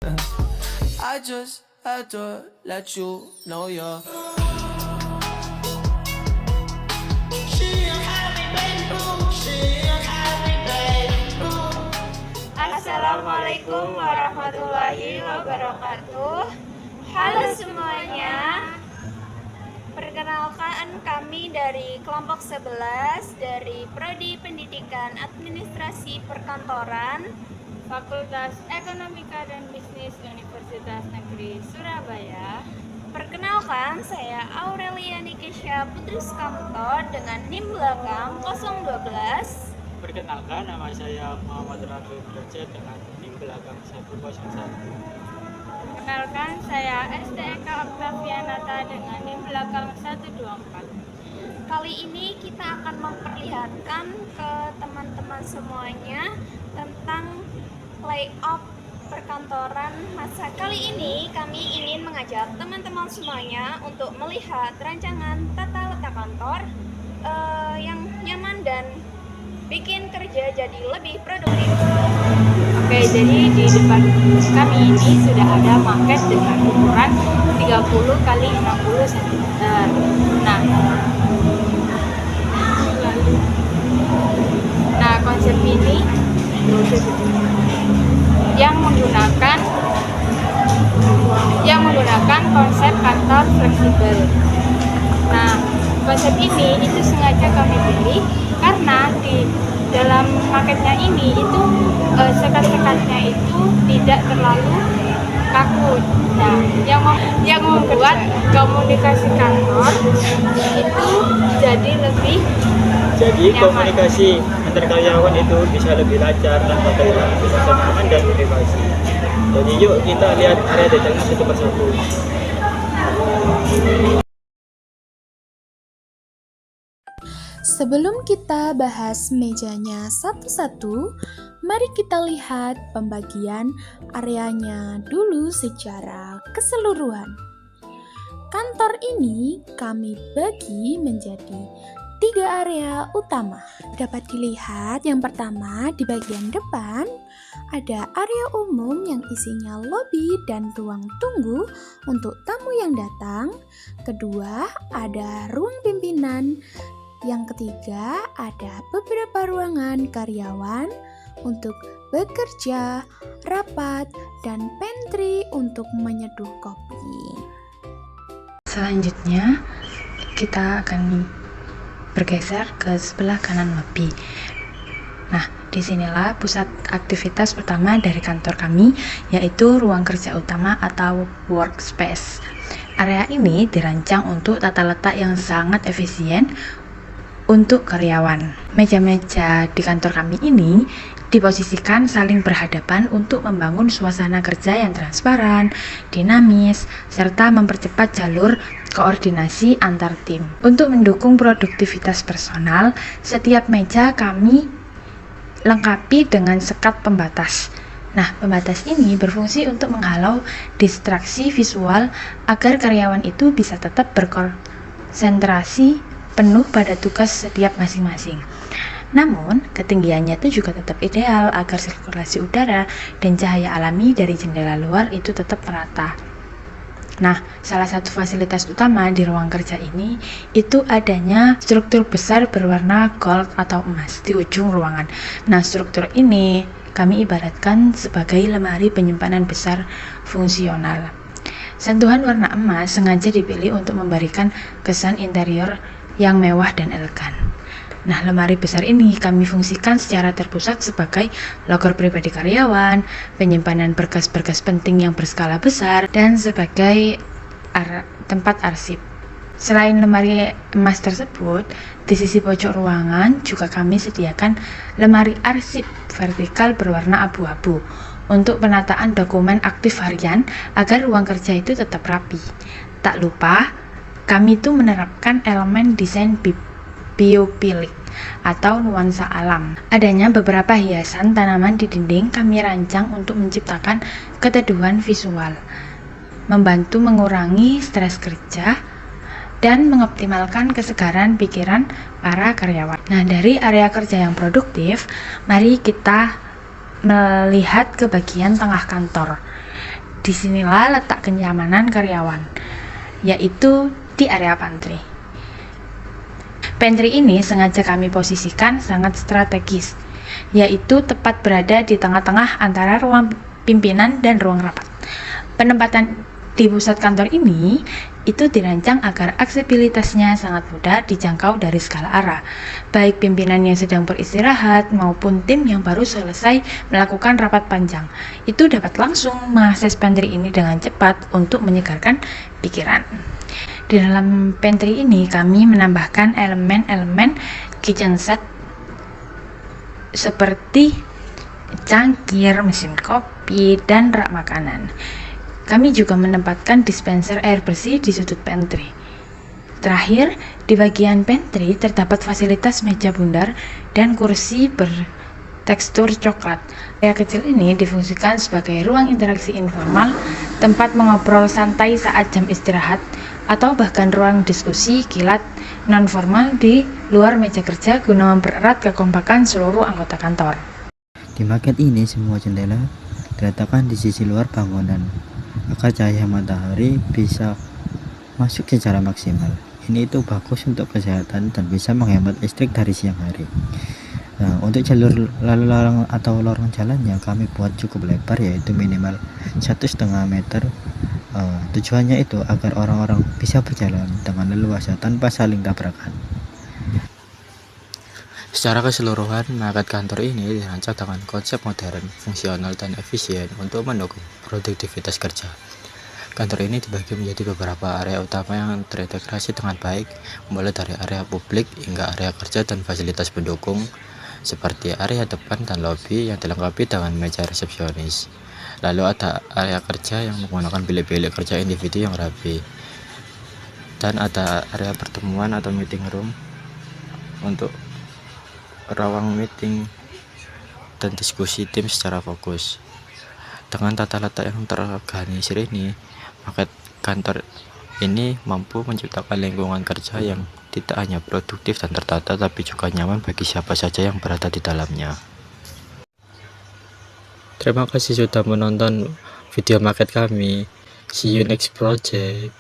I just had to let you know you're. Assalamualaikum warahmatullahi wabarakatuh. Halo semuanya. Perkenalkan, kami dari kelompok 11 dari Prodi Pendidikan Administrasi Perkantoran Fakultas Ekonomika dan Bisnis Universitas Negeri Surabaya. Perkenalkan, saya Aurelia Nikesha Putri Sukamto dengan NIM belakang 012. Perkenalkan, nama saya Muhammad Rafi Derajat dengan NIM belakang 101. Perkenalkan, saya STEK Octavianata dengan NIM belakang 124. Kali ini kita akan memperlihatkan ke teman-teman semuanya tentang layout perkantoran masa. Kali ini kami ingin mengajak teman-teman semuanya untuk melihat rancangan tata letak kantor yang nyaman dan bikin kerja jadi lebih produktif. Oke, jadi di depan kami ini sudah ada maket dengan ukuran 30 kali 60 cm. Nah, konsep ini yang menggunakan konsep kantor fleksibel. Nah, konsep ini itu sengaja kami pilih karena di dalam paketnya ini itu sekat-sekatnya itu tidak terlalu kaku. Nah, yang membuat komunikasi kantor itu jadi lebih nyaman. Komunikasi antar karyawan itu bisa lebih lancar tanpa terganggu kesenangan dan motivasi. Jadi yuk kita lihat area detailnya satu persatu. Sebelum kita bahas mejanya satu-satu, mari kita lihat pembagian areanya dulu secara keseluruhan. Kantor ini kami bagi menjadi 3 area utama. Dapat dilihat yang pertama di bagian depan ada area umum yang isinya lobi dan ruang tunggu untuk tamu yang datang. Kedua, ada ruang pimpinan. Yang ketiga, ada beberapa ruangan karyawan untuk bekerja, rapat, dan pantry untuk menyeduh kopi. Selanjutnya, kita akan bergeser ke sebelah kanan lobi. Nah, disinilah pusat aktivitas pertama dari kantor kami, yaitu ruang kerja utama atau workspace. Area ini dirancang untuk tata letak yang sangat efisien untuk karyawan. Meja-meja di kantor kami ini diposisikan saling berhadapan untuk membangun suasana kerja yang transparan, dinamis, serta mempercepat jalur koordinasi antar tim. Untuk mendukung produktivitas personal, setiap meja kami lengkapi dengan sekat pembatas. Nah, pembatas ini berfungsi untuk menghalau distraksi visual agar karyawan itu bisa tetap berkonsentrasi penuh pada tugas setiap masing-masing. Namun, ketinggiannya itu juga tetap ideal agar sirkulasi udara dan cahaya alami dari jendela luar itu tetap merata. Nah, salah satu fasilitas utama di ruang kerja ini itu adanya struktur besar berwarna gold atau emas di ujung ruangan. Nah, struktur ini kami ibaratkan sebagai lemari penyimpanan besar fungsional. Sentuhan warna emas sengaja dipilih untuk memberikan kesan interior yang mewah dan elegan. Nah, lemari besar ini kami fungsikan secara terpusat sebagai loker pribadi karyawan, penyimpanan berkas-berkas penting yang berskala besar, dan sebagai tempat arsip. Selain lemari emas tersebut, di sisi pojok ruangan juga kami sediakan lemari arsip vertikal berwarna abu-abu untuk penataan dokumen aktif harian agar ruang kerja itu tetap rapi. Tak lupa, kami itu menerapkan elemen desain biopilik atau nuansa alam. Adanya beberapa hiasan tanaman di dinding kami rancang untuk menciptakan keteduhan visual, membantu mengurangi stres kerja, dan mengoptimalkan kesegaran pikiran para karyawan. Nah, dari area kerja yang produktif, mari kita melihat ke bagian tengah kantor. disinilah letak kenyamanan karyawan, yaitu di area pantry. Pantry ini sengaja kami posisikan sangat strategis, yaitu tepat berada di tengah-tengah antara ruang pimpinan dan ruang rapat. Penempatan di pusat kantor ini itu dirancang agar aksesibilitasnya sangat mudah dijangkau dari segala arah, baik pimpinan yang sedang beristirahat maupun tim yang baru selesai melakukan rapat panjang. Itu dapat langsung mengakses pantry ini dengan cepat untuk menyegarkan pikiran. Di dalam pantry ini kami menambahkan elemen-elemen kitchen set seperti cangkir, mesin kopi, dan rak makanan. Kami juga menempatkan dispenser air bersih di sudut pantry. Terakhir, di bagian pantry terdapat fasilitas meja bundar dan kursi bertekstur coklat. Area kecil ini difungsikan sebagai ruang interaksi informal, tempat mengobrol santai saat jam istirahat, atau bahkan ruang diskusi kilat non-formal di luar meja kerja guna mempererat kekompakan seluruh anggota kantor. Di maket ini semua jendela diletakkan di sisi luar bangunan agar cahaya matahari bisa masuk secara maksimal. Ini itu bagus untuk kesehatan dan bisa menghemat listrik dari siang hari. Nah, untuk jalur lalu lalang atau lorong jalannya kami buat cukup lebar, yaitu minimal 1,5 meter. Tujuannya itu agar orang-orang bisa berjalan dengan leluasa tanpa saling tabrakan. Secara keseluruhan, maket kantor ini dirancang dengan konsep modern, fungsional, dan efisien untuk mendukung produktivitas kerja. Kantor ini dibagi menjadi beberapa area utama yang terintegrasi dengan baik, mulai dari area publik hingga area kerja dan fasilitas pendukung, seperti area depan dan lobi yang dilengkapi dengan meja resepsionis. Lalu ada area kerja yang menggunakan bilik-bilik kerja individu yang rapi, dan ada area pertemuan atau meeting room untuk ruang meeting dan diskusi tim secara fokus. Dengan tata letak yang terorganisir ini, maket kantor ini mampu menciptakan lingkungan kerja yang tidak hanya produktif dan tertata, tapi juga nyaman bagi siapa saja yang berada di dalamnya. Terima kasih sudah menonton video maket kami. See you next project.